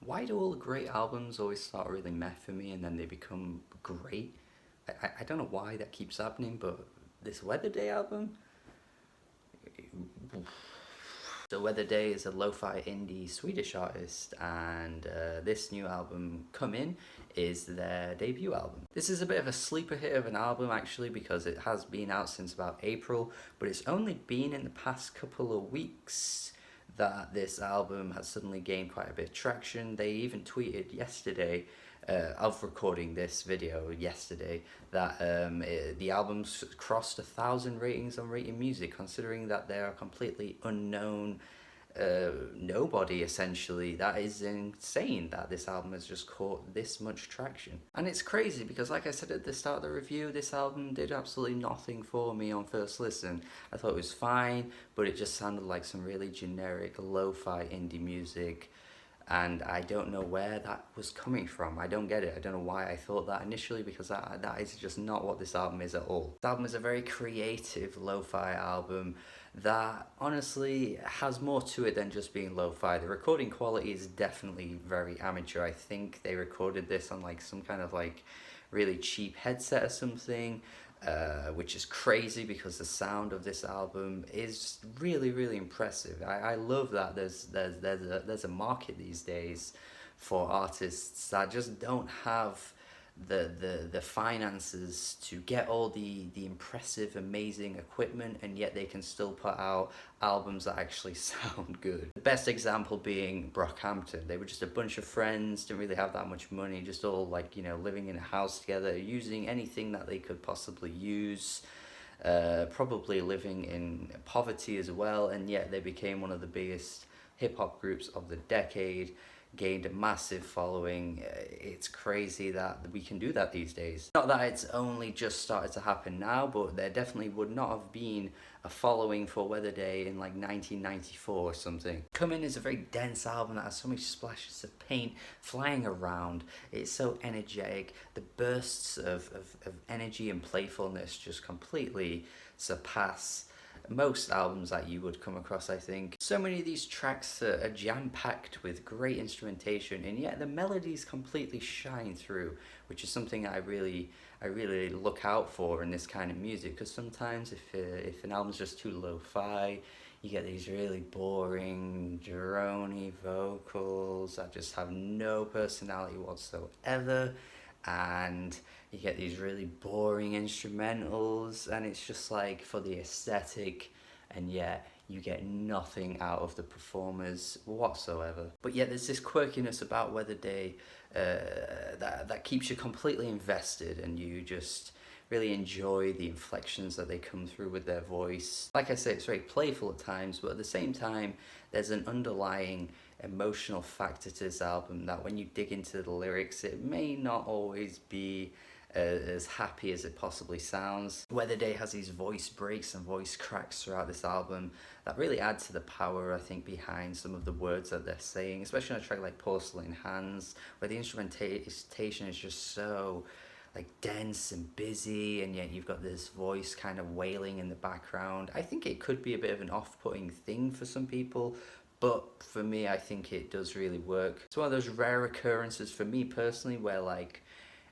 Why do all the great albums always start really meh for me and then they become great? I don't know why that keeps happening, but this Weatherday album. So Weatherday is a lo-fi indie Swedish artist, and this new album, Come In, is their debut album. This is a bit of a sleeper hit of an album actually, because it has been out since about April, but it's only been in the past couple of weeks that this album has suddenly gained quite a bit of traction. They even tweeted yesterday, of recording this video yesterday, that the album's crossed 1,000 ratings on Rating Music, considering that they are completely unknown nobody essentially. That is insane that this album has just caught this much traction. And it's crazy because, like I said at the start of the review, this album did absolutely nothing for me on first listen. I thought it was fine, but it just sounded like some really generic lo-fi indie music, and I don't know where that was coming from. I don't get it. I don't know why I thought that initially, because that is just not what this album is at all. This album is a very creative lo-fi album that honestly has more to it than just being lo-fi. The recording quality is definitely very amateur. I think they recorded this on like some kind of like really cheap headset or something. Which is crazy because the sound of this album is really, really impressive. I love that there's a market these days for artists that just don't have the finances to get all the impressive, amazing equipment, and yet they can still put out albums that actually sound good. The best example being Brockhampton. They were just a bunch of friends, didn't really have that much money, just all like, you know, living in a house together, using anything that they could possibly use. Probably living in poverty as well, and yet they became one of the biggest hip-hop groups of the decade, gained a massive following. It's crazy that we can do that these days. Not that it's only just started to happen now, but there definitely would not have been a following for Weatherday in like 1994 or something. Come In is a very dense album that has so many splashes of paint flying around. It's so energetic. The bursts of energy and playfulness just completely surpass most albums that you would come across, I think. So many of these tracks are jam-packed with great instrumentation, and yet the melodies completely shine through, which is something I really look out for in this kind of music, because sometimes if an album's just too lo-fi, you get these really boring, drony vocals that just have no personality whatsoever, and you get these really boring instrumentals, and it's just like for the aesthetic, and yet you get nothing out of the performers whatsoever. But yet there's this quirkiness about Weatherday that keeps you completely invested, and you just really enjoy the inflections that they come through with their voice. Like I say, it's very playful at times, but at the same time, there's an underlying emotional factor to this album that when you dig into the lyrics, it may not always be as happy as it possibly sounds. Weatherday has these voice breaks and voice cracks throughout this album that really add to the power, I think, behind some of the words that they're saying, especially on a track like Porcelain Hands, where the instrumentation is just so like dense and busy, and yet you've got this voice kind of wailing in the background. I think it could be a bit of an off-putting thing for some people, but for me, I think it does really work. It's one of those rare occurrences for me personally where like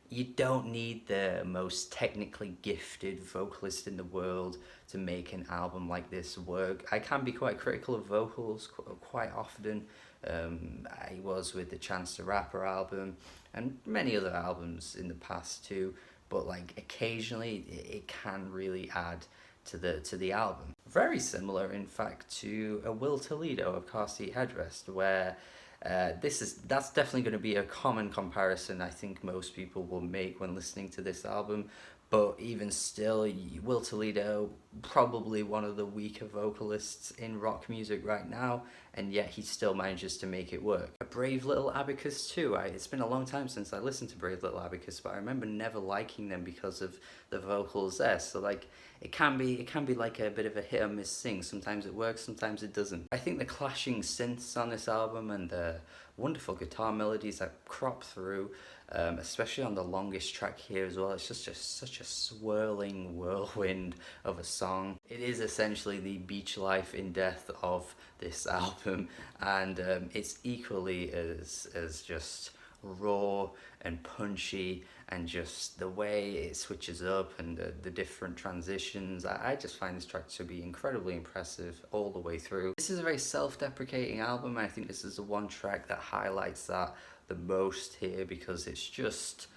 you don't need the most technically gifted vocalist in the world to make an album like this work. I can be quite critical of vocals quite often. I was with the Chance the Rapper album and many other albums in the past too, but like occasionally it can really add to the album. Very similar, in fact, to a Will Toledo of Car Seat Headrest, where that's definitely going to be a common comparison I think most people will make when listening to this album. But even still, Will Toledo, probably one of the weaker vocalists in rock music right now, and yet he still manages to make it work. A Brave Little Abacus too. It's been a long time since I listened to Brave Little Abacus, but I remember never liking them because of the vocals there. So like, it can be like a bit of a hit or miss thing. Sometimes it works, sometimes it doesn't. I think the clashing synths on this album and the wonderful guitar melodies that crop through especially on the longest track here as well. It's just such a swirling whirlwind of a song. It is essentially the beach life in death of this album, and it's equally as just raw and punchy, and just the way it switches up and the different transitions. I just find this track to be incredibly impressive all the way through. This is a very self-deprecating album, and I think this is the one track that highlights that the most here, because it's just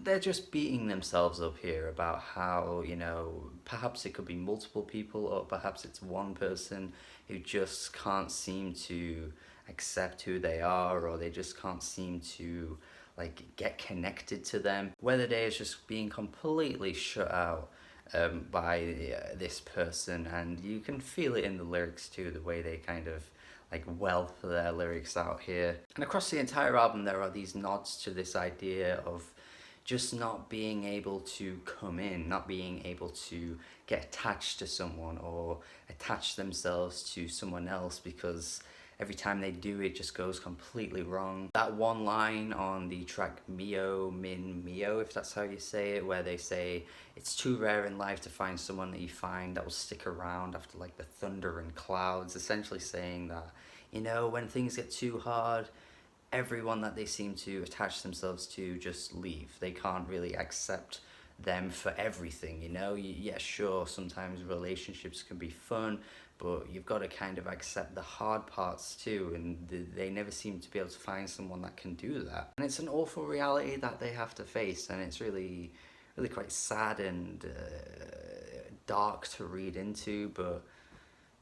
they're just beating themselves up here about how, you know, perhaps it could be multiple people, or perhaps it's one person who just can't seem to accept who they are, or they just can't seem to like get connected to them. Weatherday is just being completely shut out by this person, and you can feel it in the lyrics too, the way they kind of like wealth their lyrics out here. And across the entire album, there are these nods to this idea of just not being able to come in, not being able to get attached to someone or attach themselves to someone else, because every time they do, it just goes completely wrong. That one line on the track Mio Min Mio, if that's how you say it, where they say it's too rare in life to find someone that you find that will stick around after like the thunder and clouds, essentially saying that, you know, when things get too hard, everyone that they seem to attach themselves to just leave. They can't really accept them for everything, you know? Yeah, sure, sometimes relationships can be fun, but you've got to kind of accept the hard parts too, and they never seem to be able to find someone that can do that. And it's an awful reality that they have to face, and it's really, really quite sad and dark to read into, but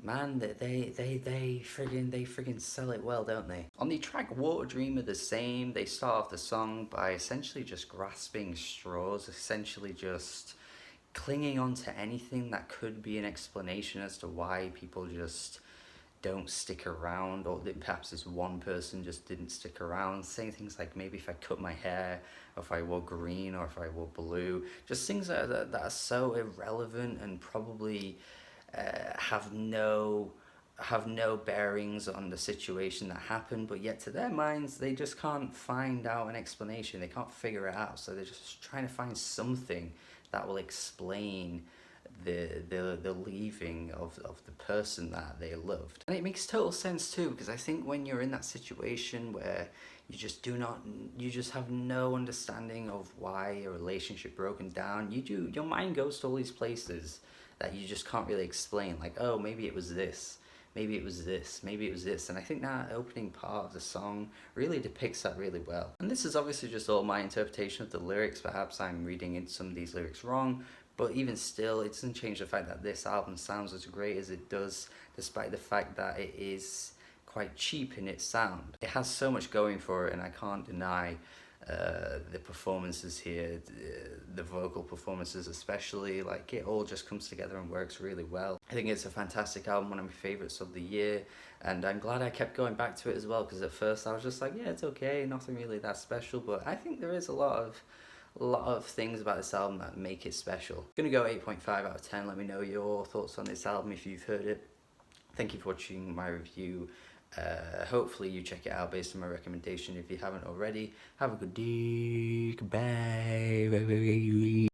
man, they friggin' sell it well, don't they? On the track Water Dreamer, the same. They start off the song by essentially just grasping straws, essentially just clinging on to anything that could be an explanation as to why people just don't stick around, or that perhaps this one person just didn't stick around, saying things like, maybe if I cut my hair, or if I wore green, or if I wore blue, just things that are so irrelevant and probably have no bearings on the situation that happened, but yet to their minds they just can't find out an explanation. They can't figure it out, so they're just trying to find something that will explain the leaving of the person that they loved. And it makes total sense too, because I think when you're in that situation where you just have no understanding of why a relationship broken down, your mind goes to all these places that you just can't really explain, like, oh, maybe it was this, maybe it was this, maybe it was this. And I think that opening part of the song really depicts that really well. And this is obviously just all my interpretation of the lyrics. Perhaps I'm reading into some of these lyrics wrong, but even still, it doesn't change the fact that this album sounds as great as it does, despite the fact that it is quite cheap in its sound. It has so much going for it, and I can't deny the performances here, the vocal performances especially, like it all just comes together and works really well. I think it's a fantastic album, one of my favourites of the year, and I'm glad I kept going back to it as well, because at first I was just like, yeah, it's okay, nothing really that special, but I think there is a lot of things about this album that make it special. I'm gonna go 8.5 out of 10. Let me know your thoughts on this album if you've heard it. Thank you for watching my review. Hopefully you check it out based on my recommendation if you haven't already. Have a good day. Bye.